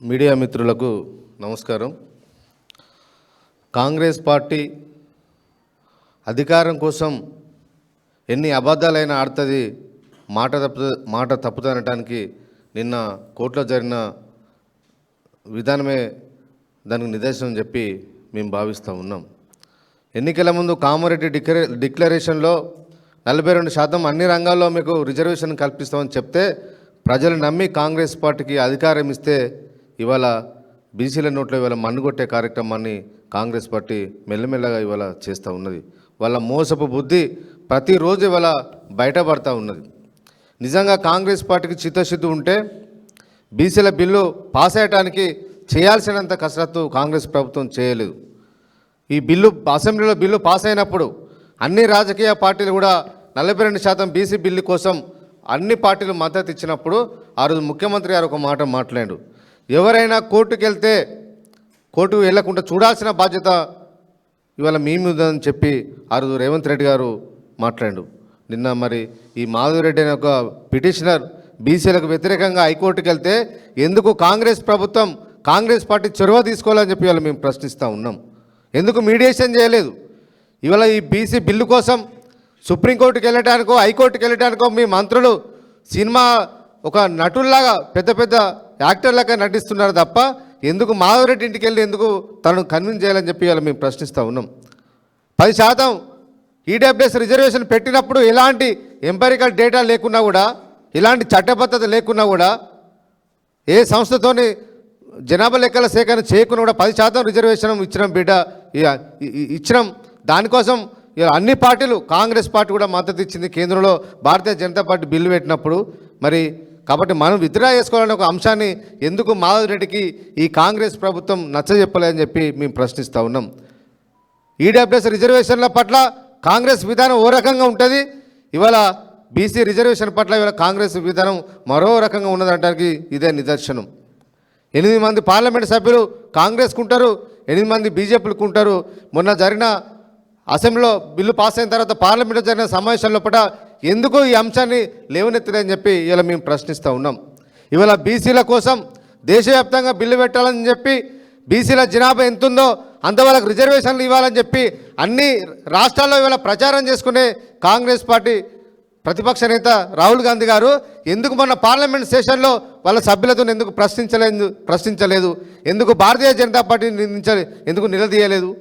Media మిత్రులకు నమస్కారం. Congress party అధికారం కోసం ఎన్ని అబద్ధాలైనా ఆడుతుంది, మాట తప్పుదనటానికి నిన్న కోర్టులో జరిగిన విధానమే దానికి నిదర్శనం చెప్పి మేము భావిస్తూ ఉన్నాం. ఎన్నికల ముందు కామారెడ్డి డిక్లరేషన్లో 42% అన్ని రంగాల్లో మీకు రిజర్వేషన్ కల్పిస్తామని చెప్తే ప్రజలు నమ్మి కాంగ్రెస్ పార్టీకి అధికారం ఇస్తే ఇవాళ బీసీల నోట్లో ఇవాళ మన్నుగొట్టే కార్యక్రమాన్ని కాంగ్రెస్ పార్టీ మెల్లమెల్లగా ఇవాళ చేస్తూ ఉన్నది. వాళ్ళ మోసపు బుద్ధి ప్రతిరోజు ఇవాళ బయటపడతా ఉన్నది. నిజంగా కాంగ్రెస్ పార్టీకి చిత్తశుద్ధి ఉంటే బీసీల బిల్లు పాస్ అయ్యడానికి చేయాల్సినంత కసరత్తు కాంగ్రెస్ ప్రభుత్వం చేయలేదు. ఈ బిల్లు అసెంబ్లీలో బిల్లు పాస్ అయినప్పుడు అన్ని రాజకీయ పార్టీలు కూడా 42% బీసీ బిల్లు కోసం అన్ని పార్టీలు మద్దతు ఇచ్చినప్పుడు ఆ రోజు ముఖ్యమంత్రి గారు ఒక మాట మాట్లాడాడు. ఎవరైనా కోర్టుకు వెళ్తే కోర్టుకు వెళ్లకుండా చూడాల్సిన బాధ్యత ఇవాళ మీ మీద అని చెప్పి ఆ రోజు రేవంత్ రెడ్డి గారు మాట్లాడాడు. నిన్న మరి ఈ మాధవరెడ్డి అనే ఒక పిటిషనర్ బీసీలకు వ్యతిరేకంగా హైకోర్టుకు వెళ్తే ఎందుకు కాంగ్రెస్ ప్రభుత్వం కాంగ్రెస్ పార్టీ చొరవ తీసుకోవాలని చెప్పి ఇవాళ మేము ప్రశ్నిస్తూ ఉన్నాం. ఎందుకు మీడియేషన్ చేయలేదు? ఇవాళ ఈ బీసీ బిల్లు కోసం సుప్రీంకోర్టుకు వెళ్ళడానికో హైకోర్టుకు వెళ్ళడానికో మీ మంత్రులు సినిమా ఒక నటుల్లాగా పెద్ద పెద్ద యాక్టర్లాగా నటిస్తున్నారు తప్ప ఎందుకు మాధవరెడ్డి ఇంటికి వెళ్ళి ఎందుకు తనను కన్విన్స్ చేయాలని చెప్పి ఇవాళ మేము ప్రశ్నిస్తూ ఉన్నాం. 10% ఈడబ్ల్యూఎస్ రిజర్వేషన్ పెట్టినప్పుడు ఎలాంటి ఎంపరికల్ డేటా లేకున్నా కూడా, ఇలాంటి చట్టబద్ధత లేకున్నా కూడా, ఏ సంస్థతోని జనాభా లెక్కల సేకరణ చేయకుండా కూడా 10% రిజర్వేషన్ ఇచ్చినాం బిడ్డ, ఇచ్చినాం. దానికోసం అన్ని పార్టీలు, కాంగ్రెస్ పార్టీ కూడా మద్దతు ఇచ్చింది కేంద్రంలో భారతీయ జనతా పార్టీ బిల్లు పెట్టినప్పుడు. మరి కాబట్టి మనం విత్డ్రా చేసుకోవాలనే ఒక అంశాన్ని ఎందుకు మాధవరెడ్డికి ఈ కాంగ్రెస్ ప్రభుత్వం నచ్చజెప్పలేదని చెప్పి మేము ప్రశ్నిస్తూ ఉన్నాం. ఈడబ్ల్యూఎస్ రిజర్వేషన్ల పట్ల కాంగ్రెస్ విధానం ఓ రకంగా ఉంటుంది, ఇవాళ బీసీ రిజర్వేషన్ పట్ల ఇవాళ కాంగ్రెస్ విధానం మరో రకంగా ఉన్నదంటానికి ఇదే నిదర్శనం. 8 మంది పార్లమెంట్ సభ్యులు కాంగ్రెస్కు ఉంటారు, 8 మంది బీజేపీలకు ఉంటారు. మొన్న జరిగిన అసెంబ్లీలో బిల్లు పాస్ అయిన తర్వాత పార్లమెంట్లో జరిగిన సమావేశంలో పట ఎందుకు ఈ అంశాన్ని లేవనెత్తలేదని చెప్పి ఇలా మేము ప్రశ్నిస్తూ ఉన్నాం. ఇవాళ బీసీల కోసం దేశవ్యాప్తంగా బిల్లు పెట్టాలని చెప్పి, బీసీల జనాభా ఎంతుందో అంత వాళ్ళకు రిజర్వేషన్లు ఇవ్వాలని చెప్పి అన్ని రాష్ట్రాల్లో ఇవాళ ప్రచారం చేసుకునే కాంగ్రెస్ పార్టీ ప్రతిపక్ష నేత రాహుల్ గాంధీ గారు ఎందుకు మొన్న పార్లమెంట్ సెషన్లో వాళ్ళ సభ్యులతో ఎందుకు ప్రశ్నించలేదు? ఎందుకు భారతీయ జనతా పార్టీని ఎందుకు నిలదీయలేదు?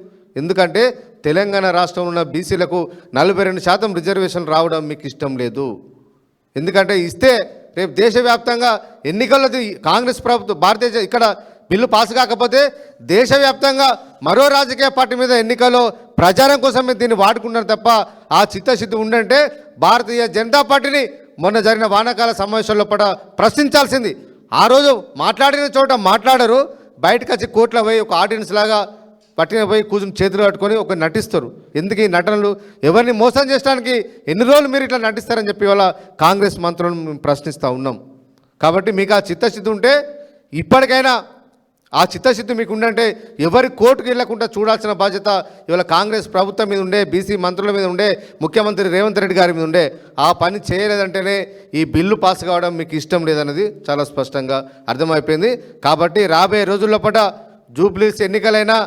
ఎందుకంటే తెలంగాణ రాష్ట్రంలో ఉన్న బీసీలకు 42% రిజర్వేషన్ రావడం మీకు ఇష్టం లేదు. ఎందుకంటే ఇస్తే రేపు దేశవ్యాప్తంగా ఎన్నికల్లో కాంగ్రెస్ ప్రభుత్వం ఇక్కడ బిల్లు పాస్ కాకపోతే దేశవ్యాప్తంగా మరో రాజకీయ పార్టీ మీద ఎన్నికల్లో ప్రచారం కోసమే దీన్ని వాడుకున్నారు తప్ప ఆ చిత్తశుద్ధి ఉండంటే భారతీయ జనతా పార్టీని మొన్న జరిగిన వానాకాల సమావేశంలో ప్రశ్నించాల్సింది. ఆ రోజు మాట్లాడిన చోట మాట్లాడరు, బయటకు వచ్చి కోర్టులో పోయి ఒక ఆడియన్స్ లాగా పట్టిన పోయి కూర్చుని చేతులు కట్టుకొని ఒక నటిస్తారు. ఎందుకు ఈ నటనలు? ఎవరిని మోసం చేయడానికి ఎన్ని రోజులు మీరు ఇట్లా నటిస్తారని చెప్పి వాళ్ళ కాంగ్రెస్ మంత్రులను మేము ప్రశ్నిస్తూ ఉన్నాం. కాబట్టి మీకు ఆ చిత్తశుద్ధి ఉంటే ఇప్పటికైనా ఆ చిత్తశుద్ధి మీకు ఉండంటే ఎవరి కోర్టుకు వెళ్లకుండా చూడాల్సిన బాధ్యత ఇవాళ కాంగ్రెస్ ప్రభుత్వం మీద ఉండే, బీసీ మంత్రుల మీద ఉండే, ముఖ్యమంత్రి రేవంత్ రెడ్డి గారి మీద ఉండే. ఆ పని చేయలేదంటేనే ఈ బిల్లు పాస్ కావడం మీకు ఇష్టం లేదన్నది చాలా స్పష్టంగా అర్థమైపోయింది. కాబట్టి రాబోయే రోజుల్లో జూబ్లీస్ ఎన్నికలైనా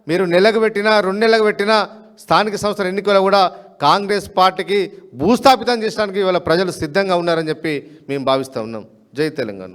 మీరు నెలకు పెట్టినా 2 నెలలకు పెట్టినా స్థానిక సంస్థల ఎన్నికలు కూడా కాంగ్రెస్ పార్టీకి భూస్థాపితం చేయడానికి ఇవాళ ప్రజలు సిద్ధంగా ఉన్నారని చెప్పి మేము భావిస్తూ ఉన్నాం. జై తెలంగాణ.